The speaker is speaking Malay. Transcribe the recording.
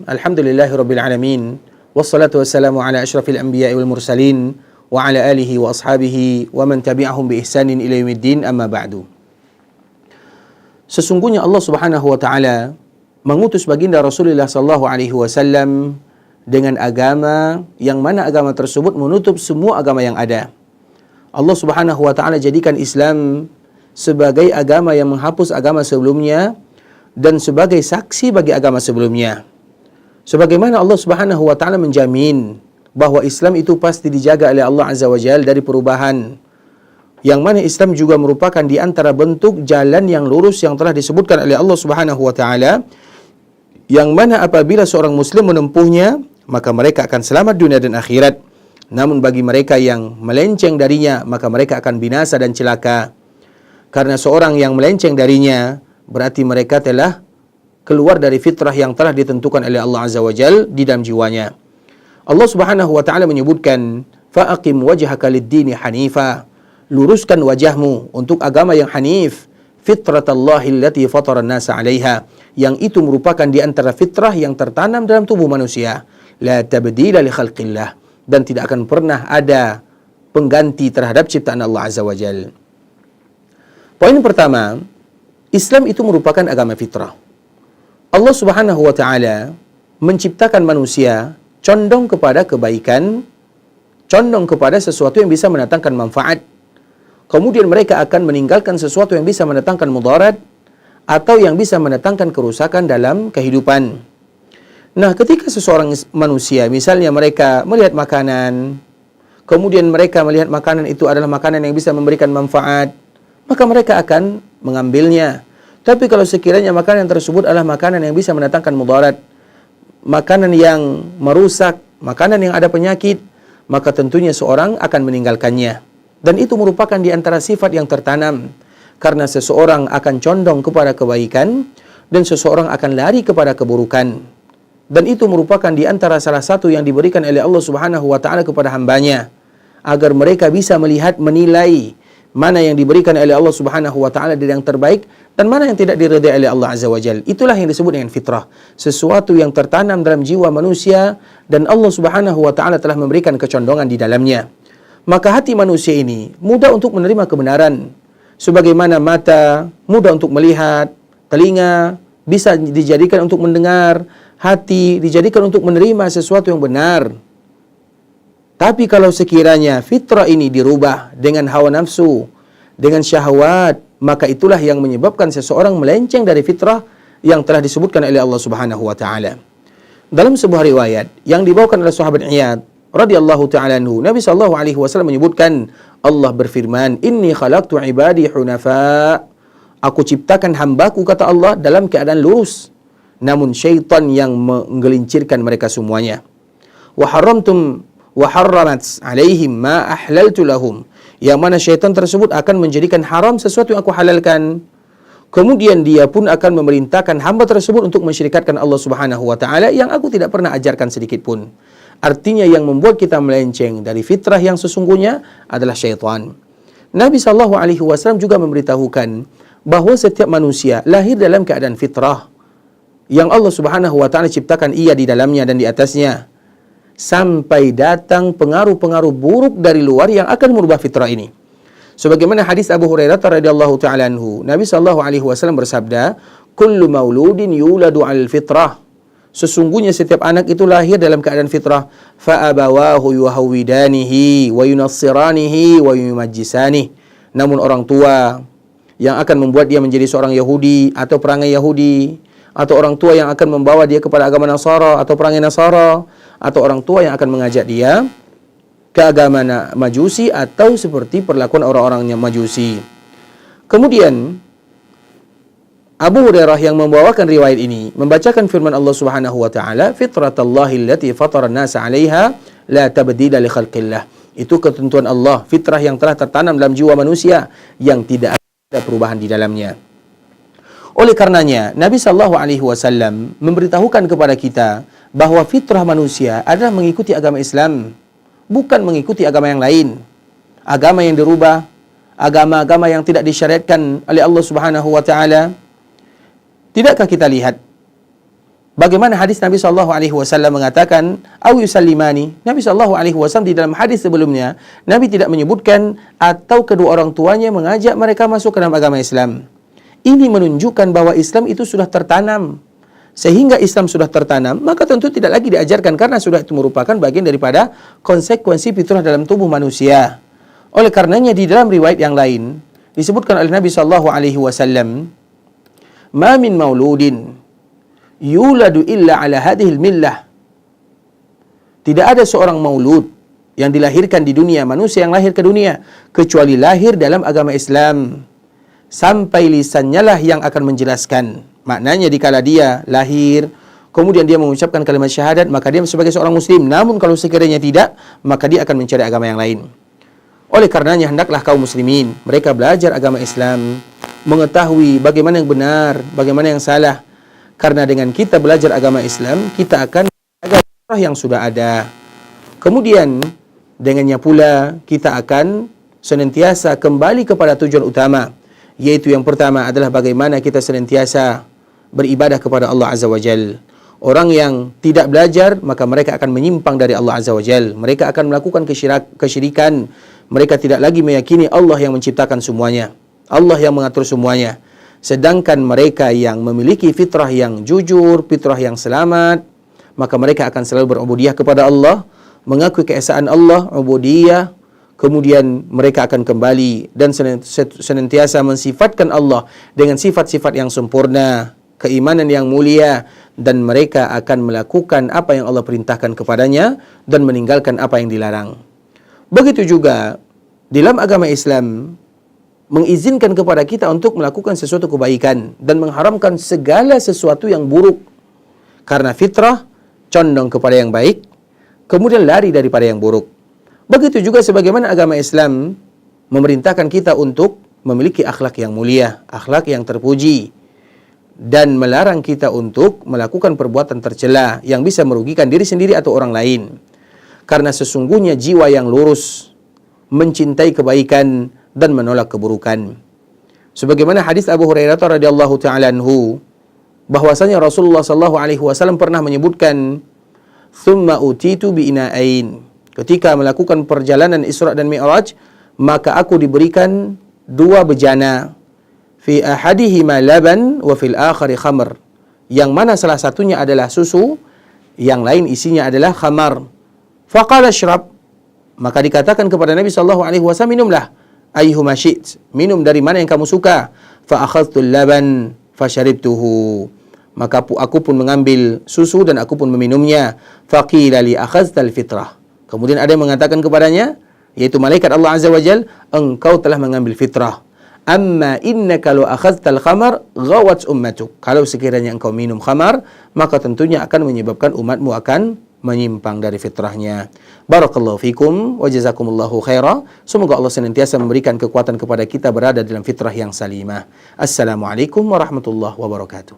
Alhamdulillahirabbil alamin. Wassalatu wassalamu ala asyrafil anbiya'i wal mursalin wa ala alihi wa ashabihi wa man tabi'ahum bi ihsanin ila yaumiddin, amma ba'du. Sesungguhnya Allah Subhanahu wa taala mengutus baginda Rasulullah sallallahu alaihi wasallam dengan agama yang mana agama tersebut menutup semua agama yang ada. Allah Subhanahu wa taala jadikan Islam sebagai agama yang menghapus agama sebelumnya dan sebagai saksi bagi agama sebelumnya. Sebagaimana Allah Subhanahu wa taala menjamin bahwa Islam itu pasti dijaga oleh Allah Azza wa Jalla dari perubahan. Yang mana Islam juga merupakan di antara bentuk jalan yang lurus yang telah disebutkan oleh Allah Subhanahu wa taala, yang mana apabila seorang muslim menempuhnya, maka mereka akan selamat dunia dan akhirat. Namun bagi mereka yang melenceng darinya, maka mereka akan binasa dan celaka. Karena seorang yang melenceng darinya, berarti mereka telah keluar dari fitrah yang telah ditentukan oleh Allah Azza wa Jalla di dalam jiwanya. Allah Subhanahu wa taala menyebutkan, "Fa'aqim wajhaka lid-dini hanifa." Luruskan wajahmu untuk agama yang hanif, fitratallahi allati fatara an-nasa 'alaiha, yang itu merupakan di antara fitrah yang tertanam dalam tubuh manusia. La tabdila li khalqillah, dan tidak akan pernah ada pengganti terhadap ciptaan Allah Azza wa Jalla. Poin pertama, Islam itu merupakan agama fitrah. Allah Subhanahu wa taala menciptakan manusia condong kepada kebaikan, condong kepada sesuatu yang bisa mendatangkan manfaat. Kemudian mereka akan meninggalkan sesuatu yang bisa mendatangkan mudarat atau yang bisa mendatangkan kerusakan dalam kehidupan. Nah, ketika seseorang manusia, misalnya mereka melihat makanan, kemudian mereka melihat makanan itu adalah makanan yang bisa memberikan manfaat, maka mereka akan mengambilnya. Tapi kalau sekiranya makanan tersebut adalah makanan yang bisa mendatangkan mudarat, makanan yang merusak, makanan yang ada penyakit, maka tentunya seorang akan meninggalkannya. Dan itu merupakan di antara sifat yang tertanam. Karena seseorang akan condong kepada kebaikan dan seseorang akan lari kepada keburukan. Dan itu merupakan di antara salah satu yang diberikan oleh Allah Subhanahu wa taala kepada hambanya, agar mereka bisa melihat, menilai mana yang diberikan oleh Allah Subhanahu wa taala dari yang terbaik dan mana yang tidak diridai oleh Allah Azza wa Jalla. Itulah yang disebut dengan fitrah, sesuatu yang tertanam dalam jiwa manusia dan Allah Subhanahu wa taala telah memberikan kecondongan di dalamnya. Maka hati manusia ini mudah untuk menerima kebenaran, sebagaimana mata mudah untuk melihat, telinga bisa dijadikan untuk mendengar, hati dijadikan untuk menerima sesuatu yang benar. Tapi kalau sekiranya fitrah ini dirubah dengan hawa nafsu, dengan syahwat, maka itulah yang menyebabkan seseorang melenceng dari fitrah yang telah disebutkan oleh Allah Subhanahu wa taala. Dalam sebuah riwayat yang dibawakan oleh sahabat Iyad radhiyallahu taala anhu, Nabi sallallahu alaihi wasallam menyebutkan, Allah berfirman, "Inni khalaqtu ibadi hunafa." Aku ciptakan hambaku, kata Allah, dalam keadaan lurus, namun syaitan yang menggelincirkan mereka semuanya. Wa harramat alaihim ma ahlaltu lahum, yang mana syaitan tersebut akan menjadikan haram sesuatu yang aku halalkan. Kemudian dia pun akan memerintahkan hamba tersebut untuk mensyirikatkan Allah Subhanahu wa taala yang aku tidak pernah ajarkan sedikit pun. Artinya yang membuat kita melenceng dari fitrah yang sesungguhnya adalah syaitan. Nabi sallallahu alaihi wasallam juga memberitahukan bahwa setiap manusia lahir dalam keadaan fitrah yang Allah Subhanahu wa taala ciptakan ia di dalamnya dan di atasnya, sampai datang pengaruh-pengaruh buruk dari luar yang akan merubah fitrah ini. Sebagaimana hadis Abu Hurairah radhiyallahu taala anhu, Nabi sallallahu alaihi wasallam bersabda, "Kullu mauludin yuladu 'alal fitrah." Sesungguhnya setiap anak itu lahir dalam keadaan fitrah. Fa abawahu yuhawwidanihi wa yunassiranihi wa yumajjisanihi. Namun orang tua yang akan membuat dia menjadi seorang Yahudi atau perangai Yahudi, atau orang tua yang akan membawa dia kepada agama Nasara atau perangai Nasara, atau orang tua yang akan mengajak dia ke agama Majusi atau seperti perlakuan orang-orang yang Majusi. Kemudian Abu Hurairah yang membawakan riwayat ini membacakan firman Allah Subhanahu wa taala, "Fitratallahi allati fatara an-nasa 'alaiha la tabdila li khalqillah." Itu ketentuan Allah, fitrah yang telah tertanam dalam jiwa manusia yang tidak ada perubahan di dalamnya. Oleh karenanya, Nabi sallallahu alaihi wasallam memberitahukan kepada kita bahwa fitrah manusia adalah mengikuti agama Islam, bukan mengikuti agama yang lain. Agama yang dirubah, agama-agama yang tidak disyariatkan oleh Allah Subhanahu wa taala. Tidakkah kita lihat Bagaimana hadis Nabi SAW mengatakan, "Aw yusallimani." Nabi SAW di dalam hadis sebelumnya, Nabi tidak menyebutkan atau kedua orang tuanya mengajak mereka masuk ke dalam agama Islam. Ini menunjukkan bahwa Islam itu sudah tertanam. Sehingga Islam sudah tertanam, maka tentu tidak lagi diajarkan karena sudah itu merupakan bagian daripada konsekuensi fitrah dalam tubuh manusia. Oleh karenanya di dalam riwayat yang lain disebutkan oleh Nabi SAW, "Ma min mauludin yuladu illa ala hadhil millah." Tidak ada seorang maulud yang dilahirkan di dunia, manusia yang lahir ke dunia, kecuali lahir dalam agama Islam. Sampai lisannya lah yang akan menjelaskan. Maknanya dikala dia lahir, kemudian dia mengucapkan kalimat syahadat, maka dia sebagai seorang muslim. Namun kalau sekiranya tidak, maka dia akan mencari agama yang lain. Oleh karenanya hendaklah kaum muslimin, mereka belajar agama Islam, mengetahui bagaimana yang benar, bagaimana yang salah. Karena dengan kita belajar agama Islam, kita akan menjaga fitrah yang sudah ada. Kemudian, dengannya pula, kita akan senantiasa kembali kepada tujuan utama. Yaitu yang pertama adalah bagaimana kita senantiasa beribadah kepada Allah Azza wa Jal. Orang yang tidak belajar, maka mereka akan menyimpang dari Allah Azza wa Jal. Mereka akan melakukan kesyirikan. Mereka tidak lagi meyakini Allah yang menciptakan semuanya, Allah yang mengatur semuanya. Sedangkan mereka yang memiliki fitrah yang jujur, fitrah yang selamat, maka mereka akan selalu berubudiyah kepada Allah, mengakui keesaan Allah, ubudiyah. Kemudian mereka akan kembali dan senantiasa mensifatkan Allah dengan sifat-sifat yang sempurna, keimanan yang mulia, dan mereka akan melakukan apa yang Allah perintahkan kepadanya dan meninggalkan apa yang dilarang. Begitu juga di dalam agama Islam mengizinkan kepada kita untuk melakukan sesuatu kebaikan dan mengharamkan segala sesuatu yang buruk. Karena fitrah condong kepada yang baik, kemudian lari daripada yang buruk. Begitu juga sebagaimana agama Islam memerintahkan kita untuk memiliki akhlak yang mulia, akhlak yang terpuji, dan melarang kita untuk melakukan perbuatan tercela yang bisa merugikan diri sendiri atau orang lain. Karena sesungguhnya jiwa yang lurus mencintai kebaikan dan menolak keburukan. Sebagaimana hadis Abu Hurairah radhiyallahu taala anhu, bahwasanya Rasulullah sallallahu alaihi wasallam pernah menyebutkan, "Tsumma utitu bi ina'ain." Ketika melakukan perjalanan Isra dan Mi'raj, maka aku diberikan dua bejana. Fi ahadihima laban wa fil akhari khamr. Yang mana salah satunya adalah susu, yang lain isinya adalah khamar. Faqala ashrab. Maka dikatakan kepada Nabi sallallahu alaihi wasallam, minumlah ayyuhuma syi't. Minum dari mana yang kamu suka. Fa akhadhtu laban fa syaribtuhu. Maka aku pun mengambil susu dan aku pun meminumnya. Faqila li akhadhtal fitrah. Kemudian ada yang mengatakan kepadanya, yaitu malaikat Allah Azza wa Jal, engkau telah mengambil fitrah. Amma innaka law akhadhtal khamar ghawat ummatuk. Kalau sekiranya engkau minum khamar, maka tentunya akan menyebabkan umatmu akan menyimpang dari fitrahnya. Barakallahu fikum wa jazakumullahu khaira. Semoga Allah senantiasa memberikan kekuatan kepada kita berada dalam fitrah yang salimah. Assalamualaikum warahmatullahi wabarakatuh.